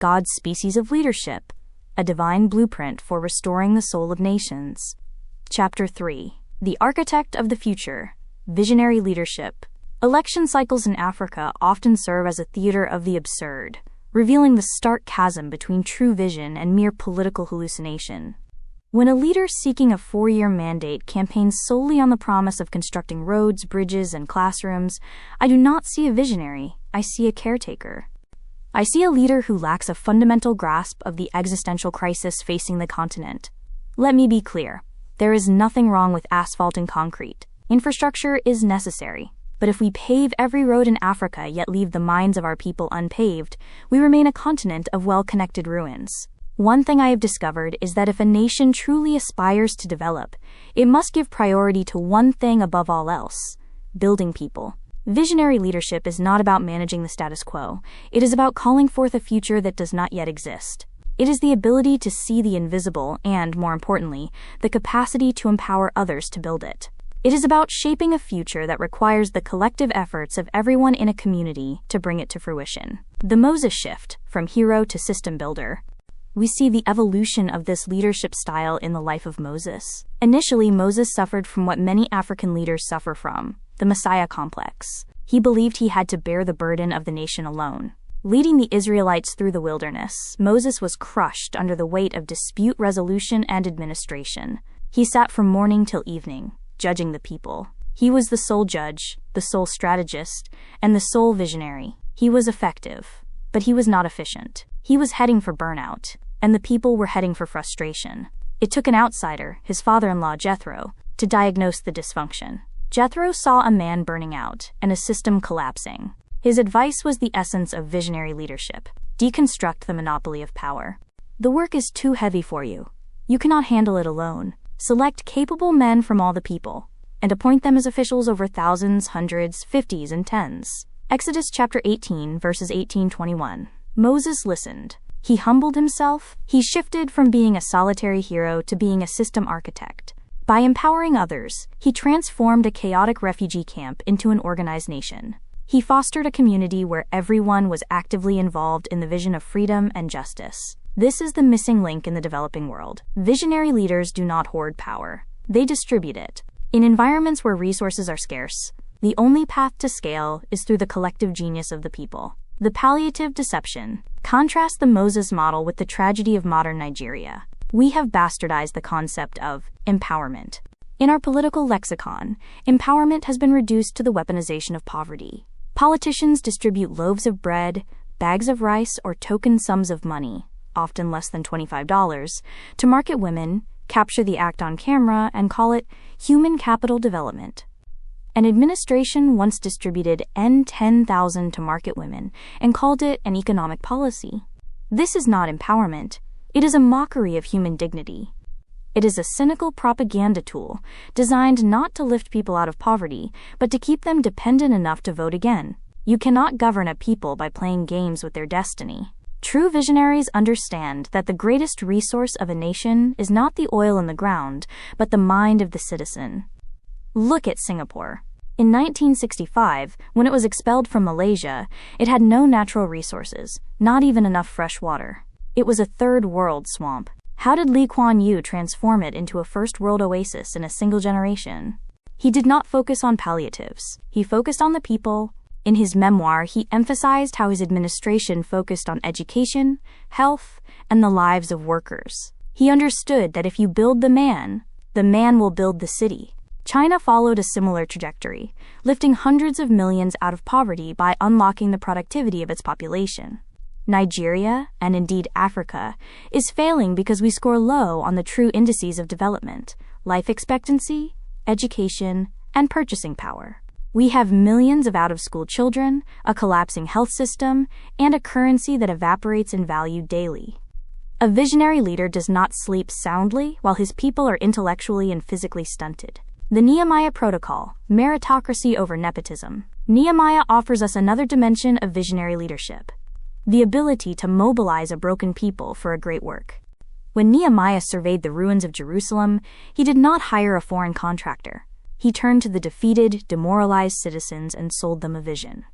God's species of leadership, a divine blueprint for restoring the soul of nations. Chapter 3. The Architect of the Future, Visionary Leadership. Election cycles in Africa often serve as a theater of the absurd, revealing the stark chasm between true vision and mere political hallucination. When a leader seeking a 4-year mandate campaigns solely on the promise of constructing roads, bridges, and classrooms, I do not see a visionary, I see a caretaker. I see a leader who lacks a fundamental grasp of the existential crisis facing the continent. Let me be clear, there is nothing wrong with asphalt and concrete. Infrastructure is necessary. But if we pave every road in Africa yet leave the minds of our people unpaved, we remain a continent of well-connected ruins. One thing I have discovered is that if a nation truly aspires to develop, it must give priority to one thing above all else: building people. Visionary leadership is not about managing the status quo. It is about calling forth a future that does not yet exist. It is the ability to see the invisible and, more importantly, the capacity to empower others to build it. It is about shaping a future that requires the collective efforts of everyone in a community to bring it to fruition. The Moses shift, from hero to system builder. We see the evolution of this leadership style in the life of Moses. Initially, Moses suffered from what many African leaders suffer from, the Messiah complex. He believed he had to bear the burden of the nation alone. Leading the Israelites through the wilderness, Moses was crushed under the weight of dispute resolution and administration. He sat from morning till evening, judging the people. He was the sole judge, the sole strategist, and the sole visionary. He was effective, but he was not efficient. He was heading for burnout, and the people were heading for frustration. It took an outsider, his father-in-law Jethro, to diagnose the dysfunction. Jethro saw a man burning out and a system collapsing. His advice was the essence of visionary leadership: deconstruct the monopoly of power. The work is too heavy for you. You cannot handle it alone. Select capable men from all the people, and appoint them as officials over thousands, hundreds, fifties, and tens. Exodus chapter 18, verses 18-21. Moses listened. He humbled himself. He shifted from being a solitary hero to being a system architect. By empowering others, he transformed a chaotic refugee camp into an organized nation. He fostered a community where everyone was actively involved in the vision of freedom and justice. This is the missing link in the developing world. Visionary leaders do not hoard power. They distribute it. In environments where resources are scarce, the only path to scale is through the collective genius of the people. The palliative deception. Contrast the Moses model with the tragedy of modern Nigeria. We have bastardized the concept of empowerment. In our political lexicon, empowerment has been reduced to the weaponization of poverty. Politicians distribute loaves of bread, bags of rice, or token sums of money, often less than $25, to market women, capture the act on camera, and call it human capital development. An administration once distributed N10,000 to market women and called it an economic policy. This is not empowerment. It is a mockery of human dignity. It is a cynical propaganda tool designed not to lift people out of poverty, but to keep them dependent enough to vote again. You cannot govern a people by playing games with their destiny. True visionaries understand that the greatest resource of a nation is not the oil in the ground, but the mind of the citizen. Look at Singapore. In 1965, when it was expelled from Malaysia, it had no natural resources, not even enough fresh water. It was a third world swamp. How did Lee Kuan Yew transform it into a first world oasis in a single generation? He did not focus on palliatives. He focused on the people. In his memoir, he emphasized how his administration focused on education, health, and the lives of workers. He understood that if you build the man will build the city. China followed a similar trajectory, lifting hundreds of millions out of poverty by unlocking the productivity of its population. Nigeria, and indeed Africa, is failing because we score low on the true indices of development: life expectancy, education, and purchasing power. We have millions of out-of-school children, a collapsing health system, and a currency that evaporates in value daily. A visionary leader does not sleep soundly while his people are intellectually and physically stunted. The Nehemiah Protocol, meritocracy over nepotism. Nehemiah offers us another dimension of visionary leadership: the ability to mobilize a broken people for a great work. When Nehemiah surveyed the ruins of Jerusalem, he did not hire a foreign contractor. He turned to the defeated, demoralized citizens and sold them a vision.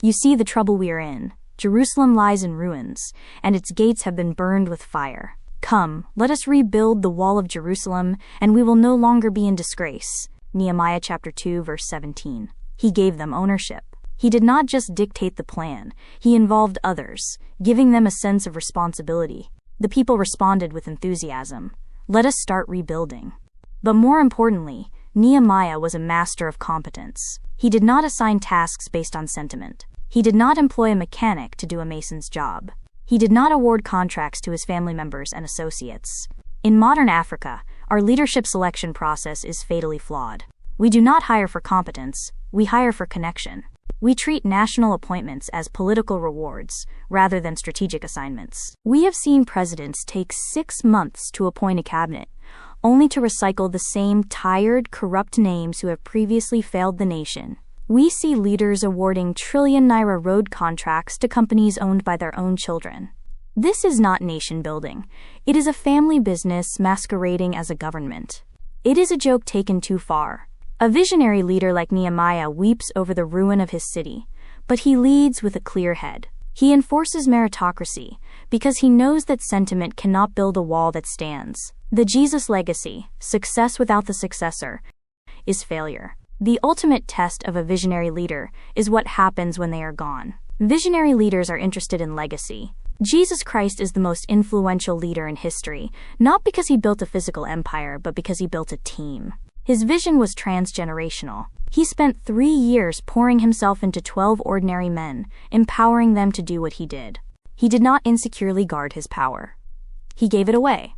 You see the trouble we are in. Jerusalem lies in ruins, and its gates have been burned with fire. Come, let us rebuild the wall of Jerusalem, and we will no longer be in disgrace. Nehemiah chapter 2, verse 17. He gave them ownership. He did not just dictate the plan, he involved others, giving them a sense of responsibility. The people responded with enthusiasm. Let us start rebuilding. But more importantly, Nehemiah was a master of competence. He did not assign tasks based on sentiment. He did not employ a mechanic to do a mason's job. He did not award contracts to his family members and associates. In modern Africa, our leadership selection process is fatally flawed. We do not hire for competence, we hire for connection. We treat national appointments as political rewards, rather than strategic assignments. We have seen presidents take 6 months to appoint a cabinet, only to recycle the same tired, corrupt names who have previously failed the nation. We see leaders awarding trillion-naira road contracts to companies owned by their own children. This is not nation building. It is a family business masquerading as a government. It is a joke taken too far. A visionary leader like Nehemiah weeps over the ruin of his city, but he leads with a clear head. He enforces meritocracy because he knows that sentiment cannot build a wall that stands. The Jesus legacy, success without the successor, is failure. The ultimate test of a visionary leader is what happens when they are gone. Visionary leaders are interested in legacy. Jesus Christ is the most influential leader in history, not because he built a physical empire, but because he built a team. His vision was transgenerational. He spent 3 years pouring himself into 12 ordinary men, empowering them to do what he did. He did not insecurely guard his power. He gave it away.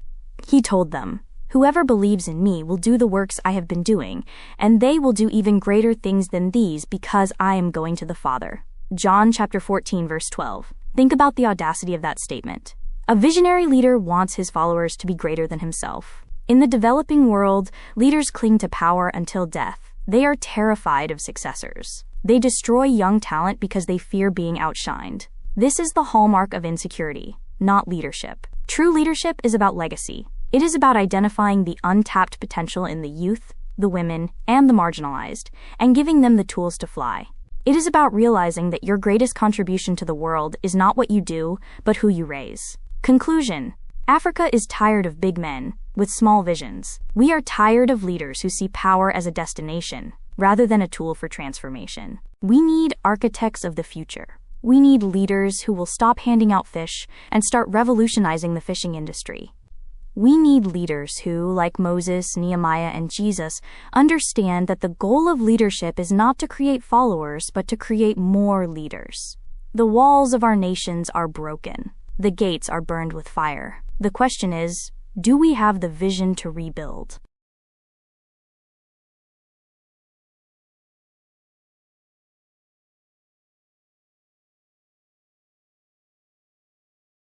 He told them, "Whoever believes in me will do the works I have been doing, and they will do even greater things than these because I am going to the Father." John chapter 14, verse 12. Think about the audacity of that statement. A visionary leader wants his followers to be greater than himself. In the developing world, leaders cling to power until death. They are terrified of successors. They destroy young talent because they fear being outshined. This is the hallmark of insecurity, not leadership. True leadership is about legacy. It is about identifying the untapped potential in the youth, the women, and the marginalized, and giving them the tools to fly. It is about realizing that your greatest contribution to the world is not what you do, but who you raise. Conclusion: Africa is tired of big men with small visions. We are tired of leaders who see power as a destination, rather than a tool for transformation. We need architects of the future. We need leaders who will stop handing out fish and start revolutionizing the fishing industry. We need leaders who, like Moses, Nehemiah, and Jesus, understand that the goal of leadership is not to create followers, but to create more leaders. The walls of our nations are broken. The gates are burned with fire. The question is, do we have the vision to rebuild?